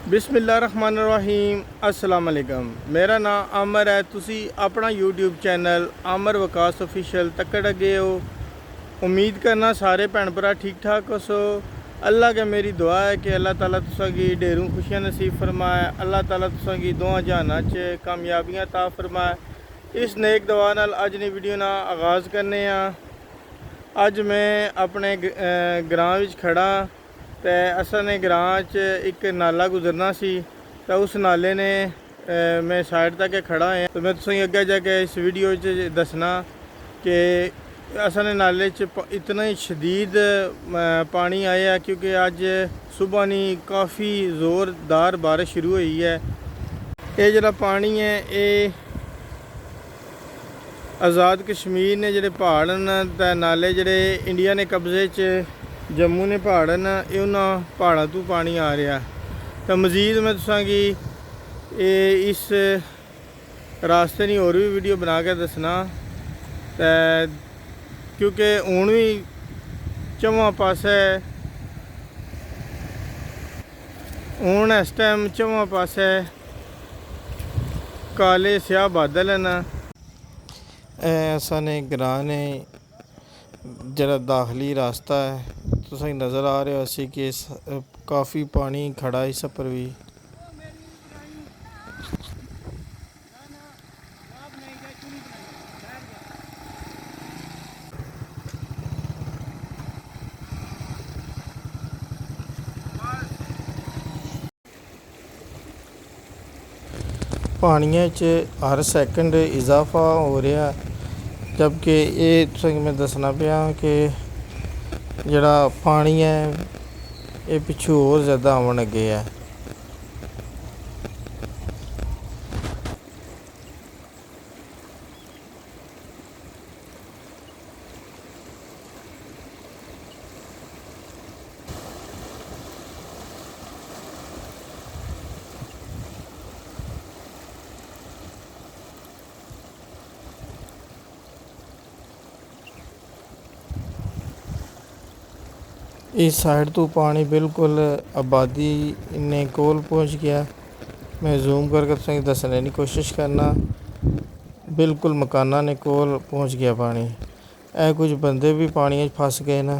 बिस्मिल्लाहिर्रहमानिर्रहीम अस्सलाम वालेकुम। मेरा नाम आमर है। तुसी अपना यूट्यूब चैनल आमर वकास ऑफिशियल तकड़ गए हो। उम्मीद करना सारे भैन भरा ठीक ठाक हो सो। अल्लाह के मेरी दुआ है कि अल्लाह ताला तुसा की ढेरों खुशियां नसीब फरमाए। अल्लाह ताला तुसा की दोवां जहानां च कामयाबियां ता फरमाए। इस नेक दुआ नाल अज दी वीडियो ना आगाज़ करने अज मैं अपने ग्रां विच खड़ा तो असा ने ग्रां च एक नाला गुजरना सी तो उस नाले ने मैं साइड तक खड़ा है। तो मैं तुसें अगे जाके इस वीडियो च दसना कि असा ने नाले च इतना ही शदीद पानी आया क्योंकि अज सुबह नहीं काफ़ी ज़ोरदार बारिश शुरू हुई है। ये जरा पानी है ये आज़ाद कश्मीर ने जोड़े पहाड़ न ते नाले जोड़े इंडिया ने कब्जे च जम्मू ने पहाड़ न उन्होंने पहाड़ों तो पानी आ रहा। तो मज़ीद मैं तुसा की इस रास्ते नहीं और भी वीडियो बना के दसना क्योंकि हूँ भी चौवां पासे हूँ इस टाइम चौवां पासे काले स्याह बादल न। ऐसा ने ग्रां ने जरा दाखिली रास्ता है तो सही नज़र आ रहा है कि काफ़ी पानी खड़ा इस पर भी। पानिया च हर सैकेंड इजाफा हो रहा जबकि ये मैं दसना पाया कि जड़ा पानी है ये पिछू और ज़्यादा आवन लगे है। इस साइड तो पानी बिल्कुल आबादी ने कोल पहुंच गया। मैं जूम करके तुसें दसने की कोशिश करना बिल्कुल मकाना ने कोल पहुंच गया पानी। ए कुछ बंदे भी पानी फस गए न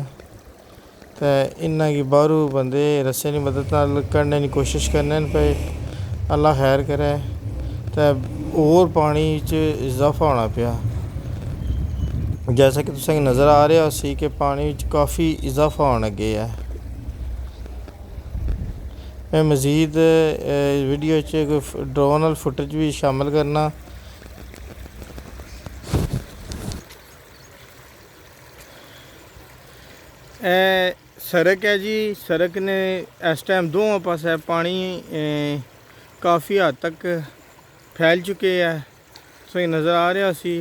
तो इन्हों की बाहरों बंदे रस्से की मदद नाल करने की कोशिश करने पे। अल्लाह खैर करे तो और पानी च इजाफा होना पाया जैसा कि तुसें नज़र आ रहा सी कि पानी काफ़ी इजाफा होने लगे है। मैं मज़ीद वीडियो च ड्रोन वाल फुटेज भी शामिल करना। सड़क है जी, सड़क ने इस टाइम दोनों पासे पानी काफ़ी हद तक फैल चुके हैं। तुसें नज़र आ रहा सी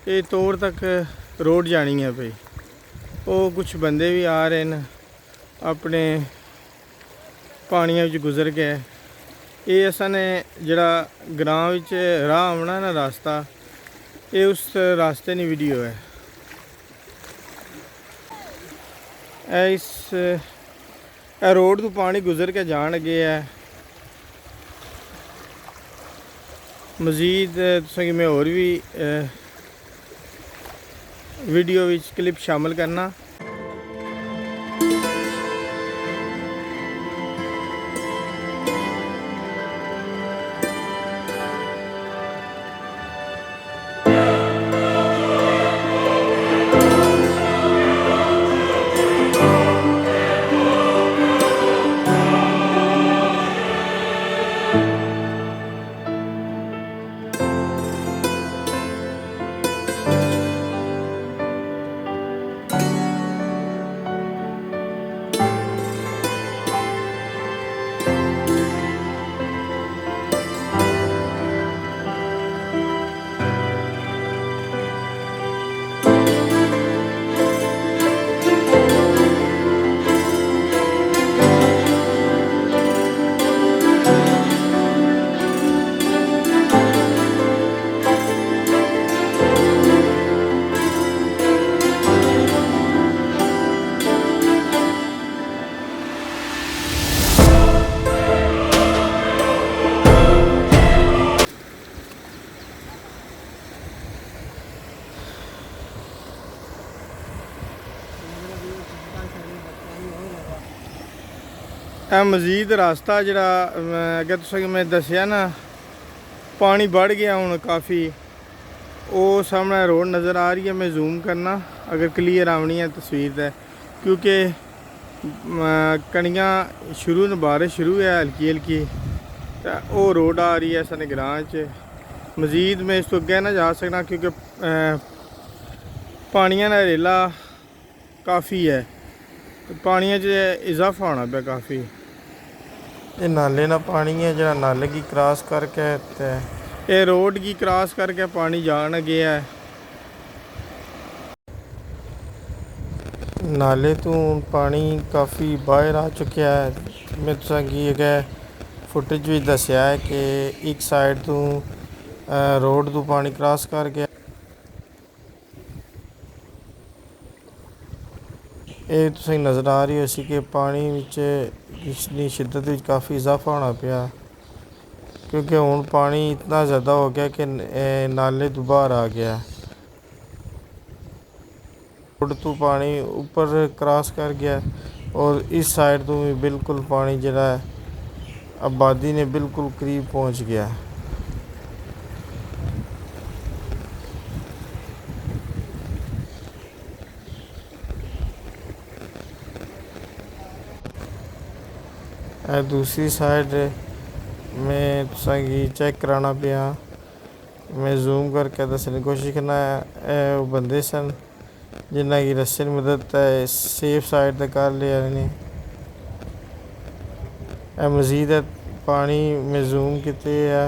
ये तोड़ तक रोड जानी है भाई। वो कुछ बंदे भी आ रहे हैं अपने पानिया गुजर के। ये असा ने जड़ा ग्रां विच राह आना ना रास्ता ये उस रास्ते की वीडियो है। इस रोड तो पानी गुजर के जान लगे है। मज़ीद तुसें मैं और भी वीडियो विच क्लिप शामिल करना। ਇਹ ਮਜ਼ੀਦ ਰਸਤਾ ਜਿਹੜਾ ਅੱਗੇ ਤੁਸੀਂ ਮੈਂ ਦੱਸਿਆ ਨਾ पानी बढ़ गया हूँ काफ़ी। वो सामने रोड नज़र आ रही है, मैं जूम करना अगर क्लियर आवनी है तस्वीर है, क्योंकि कणियाँ शुरू न बारिश शुरू है हल्की हल्की, तो वो रोड आ रही है साढ़े ग्रां च। मज़ीद मैं इस तो अगे ना जा सकना क्योंकि पानिया का रेला काफ़ी है, पानिया च इजाफा होना पे काफ़ी। ये नाले ना पानी है जरा नाले की क्रॉस करके ये रोड की क्रॉस करके पानी जान गया है। नाले तो पानी काफ़ी बाहर आ चुका है। मैं तुसेंगी फुटेज भी दसिया है कि एक साइड तो रोड तो पानी क्रॉस कर गया। ये तुसें नज़र आ रही हो सी कि पानी की शिद्दत काफ़ी इजाफा होना पाया, क्योंकि हुण पानी इतना ज़्यादा हो गया कि नाले तो बाहर आ गया। रोड तो पानी ऊपर क्रॉस कर गया और इस साइड तो भी बिल्कुल पानी जरा आबादी ने बिल्कुल करीब पहुंच गया। दूसरी साइड में तुसेंगी चेक कराना पिया, मैं जूम करके दस्सने की कोशिश करना है। वो बंदे सन जिन्हें की रस्से की मदद सेफ साइड तक कर लिया ने। मजीद पानी में जूम किते है,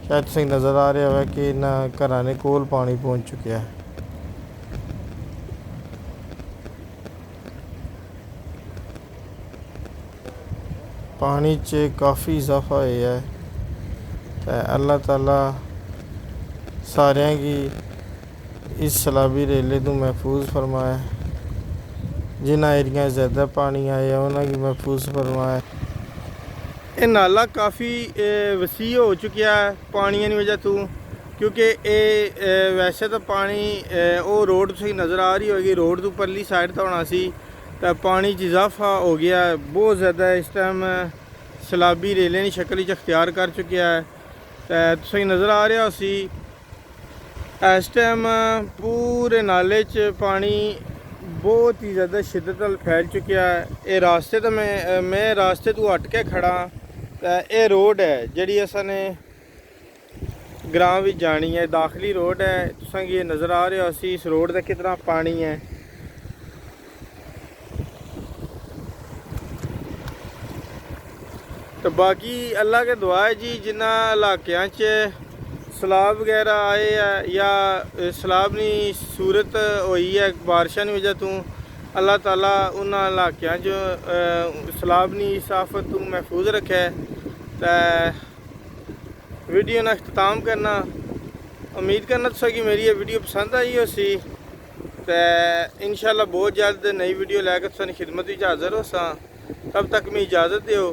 शायद तुसें नज़र आ रहा है कि ना घरां ने कोल पानी पहुँच चुका है। पानी च काफ़ी इजाफा होया है, तो अल्लाह ताला सारियां की इस सैलाबी रेले तो महफूज फरमाए, जिन्हें एरिया ज़्यादा पानी आया उन्हें महफूज फरमाए। ये नाला काफ़ी वसी हो चुका है पानी की वजह तो, क्योंकि ये वैसे तो पानी वो रोड तुसीं नज़र आ रही होगी, रोड तो परली साइड तो होना सी, तो पानी च इजाफा हो गया है बहुत ज़्यादा। इस टाइम सैलाबी रेले की शक्ल अख्तियार कर चुका है, तो तुसीं नज़र आ रहा सी इस टाइम पूरे नाले च पानी बहुत ही ज़्यादा शिद्दत नाल फैल चुका है। ये रास्ते तो मैं रास्ते तो हट के खड़ा, तो ये रोड है जिहड़ी असाने ग्रां विच जानी है, दाखली रोड है। तुसें ये नज़र आ रहा सी इस रोड का कितना पानी है। तो बाकी अल्लाह के दुआ है जी, जिन्होंने इलाकों च सैलाब वगैरह आए है या सैलाब की सूरत हुई है बारिशों की वजह तो, अल्लाह ताला उन्होंने इलाकों जो सैलाब की आफत तो महफूज रखे। तो वीडियो का अख्ताम करना, उम्मीद करना तुसें कि मेरी ये वीडियो पसंद आई हो सी। तो इंशाल्लाह बहुत जल्द नई वीडियो लैकर तुसें खिदमत में हाज़र हो सा। तब तक मैं इजाज़त दो।